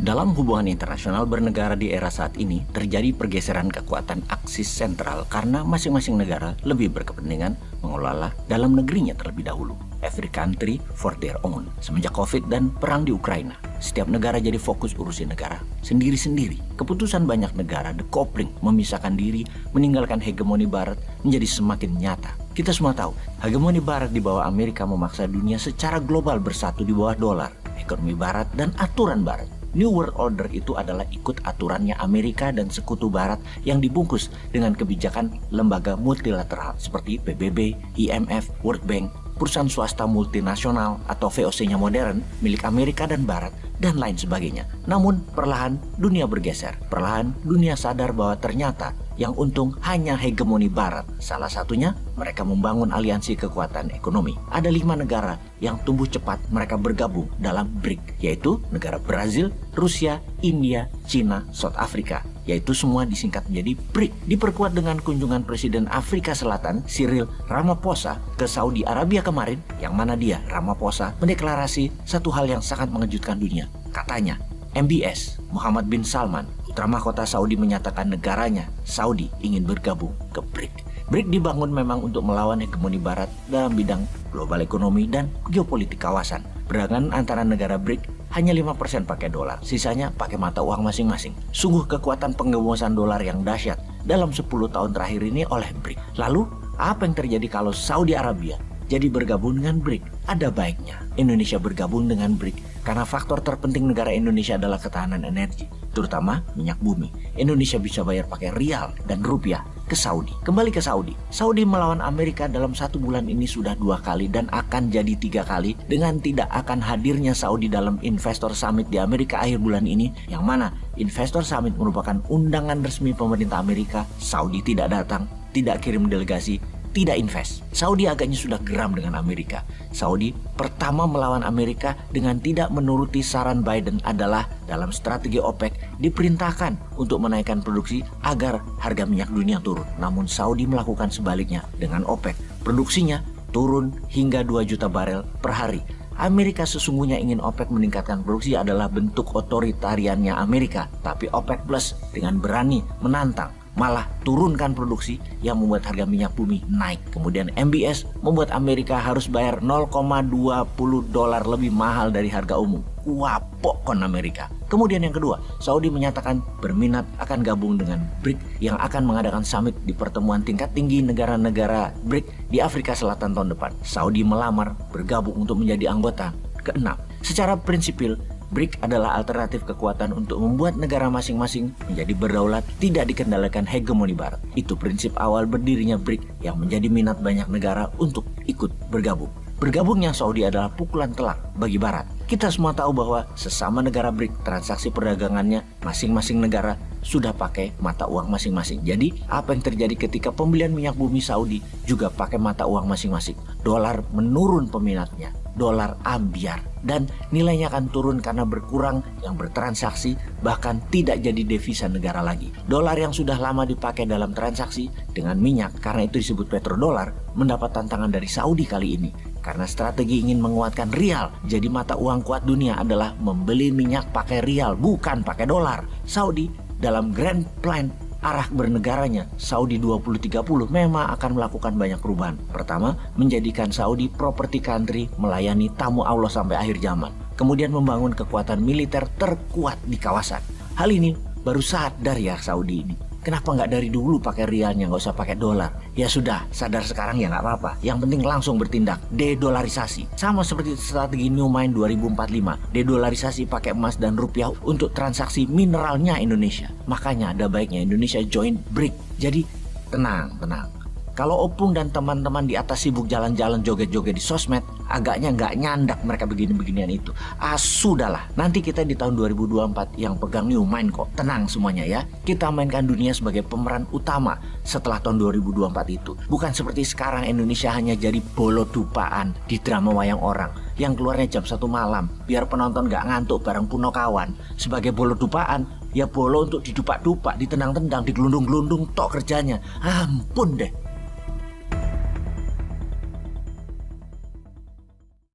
Dalam hubungan internasional bernegara di era saat ini, terjadi pergeseran kekuatan aksis sentral karena masing-masing negara lebih berkepentingan mengelola dalam negerinya terlebih dahulu. Every country for their own. Semenjak COVID dan perang di Ukraina, setiap negara jadi fokus urusin negara sendiri-sendiri. Keputusan banyak negara, decoupling, memisahkan diri, meninggalkan hegemoni Barat menjadi semakin nyata. Kita semua tahu, hegemoni Barat di bawah Amerika memaksa dunia secara global bersatu di bawah dolar, ekonomi Barat, dan aturan Barat. New World Order itu adalah ikut aturannya Amerika dan sekutu Barat yang dibungkus dengan kebijakan lembaga multilateral seperti PBB, IMF, World Bank, perusahaan swasta multinasional atau VOC-nya modern milik Amerika dan Barat, dan lain sebagainya. Namun perlahan dunia bergeser. Perlahan dunia sadar bahwa ternyata yang untung hanya hegemoni Barat. Salah satunya mereka membangun aliansi kekuatan ekonomi. Ada 5 negara yang tumbuh cepat mereka bergabung dalam BRIC, yaitu negara Brazil, Rusia, India, China, South Africa, yaitu semua disingkat menjadi BRIC. Diperkuat dengan kunjungan Presiden Afrika Selatan Cyril Ramaphosa ke Saudi Arabia kemarin, yang mana dia, Ramaphosa, mendeklarasi satu hal yang sangat mengejutkan dunia. Katanya, MBS, Muhammad bin Salman, putra mahkota Saudi, menyatakan negaranya, Saudi, ingin bergabung ke BRIC. BRIC dibangun memang untuk melawan hegemoni Barat dalam bidang global ekonomi dan geopolitik kawasan. Perdagangan antara negara BRIC hanya 5% pakai dolar, sisanya pakai mata uang masing-masing. Sungguh kekuatan penggembosan dolar yang dahsyat dalam 10 tahun terakhir ini oleh BRIC. Lalu, apa yang terjadi kalau Saudi Arabia jadi bergabung dengan BRIC? Ada baiknya Indonesia bergabung dengan BRIC karena faktor terpenting negara Indonesia adalah ketahanan energi, terutama minyak bumi. Indonesia bisa bayar pakai rial dan rupiah ke Saudi. Kembali ke Saudi. Saudi melawan Amerika dalam 1 bulan ini sudah 2 kali dan akan jadi 3 kali dengan tidak akan hadirnya Saudi dalam Investor Summit di Amerika akhir bulan ini, yang mana Investor Summit merupakan undangan resmi pemerintah Amerika. Saudi tidak datang, tidak kirim delegasi, tidak invest. Saudi agaknya sudah geram dengan Amerika. Saudi pertama melawan Amerika dengan tidak menuruti saran Biden adalah dalam strategi OPEC diperintahkan untuk menaikkan produksi agar harga minyak dunia turun. Namun Saudi melakukan sebaliknya dengan OPEC. Produksinya turun hingga 2 juta barel per hari. Amerika sesungguhnya ingin OPEC meningkatkan produksi adalah bentuk otoritariannya Amerika. Tapi OPEC Plus dengan berani menantang, malah turunkan produksi yang membuat harga minyak bumi naik. Kemudian MBS membuat Amerika harus bayar 0,20 dolar lebih mahal dari harga umum. Wapok kon Amerika. Kemudian yang kedua, Saudi menyatakan berminat akan gabung dengan BRIC yang akan mengadakan summit di pertemuan tingkat tinggi negara-negara BRIC di Afrika Selatan tahun depan. Saudi melamar bergabung untuk menjadi anggota ke-6. Secara prinsipil, BRIC adalah alternatif kekuatan untuk membuat negara masing-masing menjadi berdaulat, tidak dikendalikan hegemoni Barat. Itu prinsip awal berdirinya BRIC yang menjadi minat banyak negara untuk ikut bergabung. Bergabungnya Saudi adalah pukulan telak bagi Barat. Kita semua tahu bahwa sesama negara BRIC, transaksi perdagangannya masing-masing negara sudah pakai mata uang masing-masing. Jadi apa yang terjadi ketika pembelian minyak bumi Saudi juga pakai mata uang masing-masing? Dolar menurun peminatnya, dolar ambiar, dan nilainya akan turun karena berkurang yang bertransaksi, bahkan tidak jadi devisa negara lagi. Dolar yang sudah lama dipakai dalam transaksi dengan minyak, karena itu disebut petrodolar, mendapat tantangan dari Saudi kali ini. Karena strategi ingin menguatkan rial, jadi mata uang kuat dunia adalah membeli minyak pakai rial, bukan pakai dolar. Saudi dalam grand plan arah bernegaranya Saudi 2030 memang akan melakukan banyak perubahan. Pertama, menjadikan Saudi property country melayani tamu Allah sampai akhir zaman. Kemudian membangun kekuatan militer terkuat di kawasan. Hal ini baru sadar ya Saudi ini. Kenapa nggak dari dulu pakai rialnya, nggak usah pakai dolar? Ya sudah, sadar sekarang ya nggak apa-apa. Yang penting langsung bertindak, dedolarisasi. Sama seperti strategi New Mind 2045, dedolarisasi pakai emas dan rupiah untuk transaksi mineralnya Indonesia. Makanya ada baiknya Indonesia join BRIC. Jadi tenang. Kalau Opung dan teman-teman di atas sibuk jalan-jalan joget-joget di sosmed, agaknya nggak nyandak mereka begini-beginian itu. Sudahlah, nanti kita di tahun 2024 yang pegang New Mind kok. Tenang semuanya ya, kita mainkan dunia sebagai pemeran utama setelah tahun 2024 itu. Bukan seperti sekarang Indonesia hanya jadi bolodupaan di drama wayang orang yang keluarnya jam 1 malam, biar penonton nggak ngantuk bareng Punokawan. Sebagai bolodupaan, ya bolo untuk didupak-dupak, ditendang-tendang, digelundung-gelundung tok kerjanya. Ampun deh.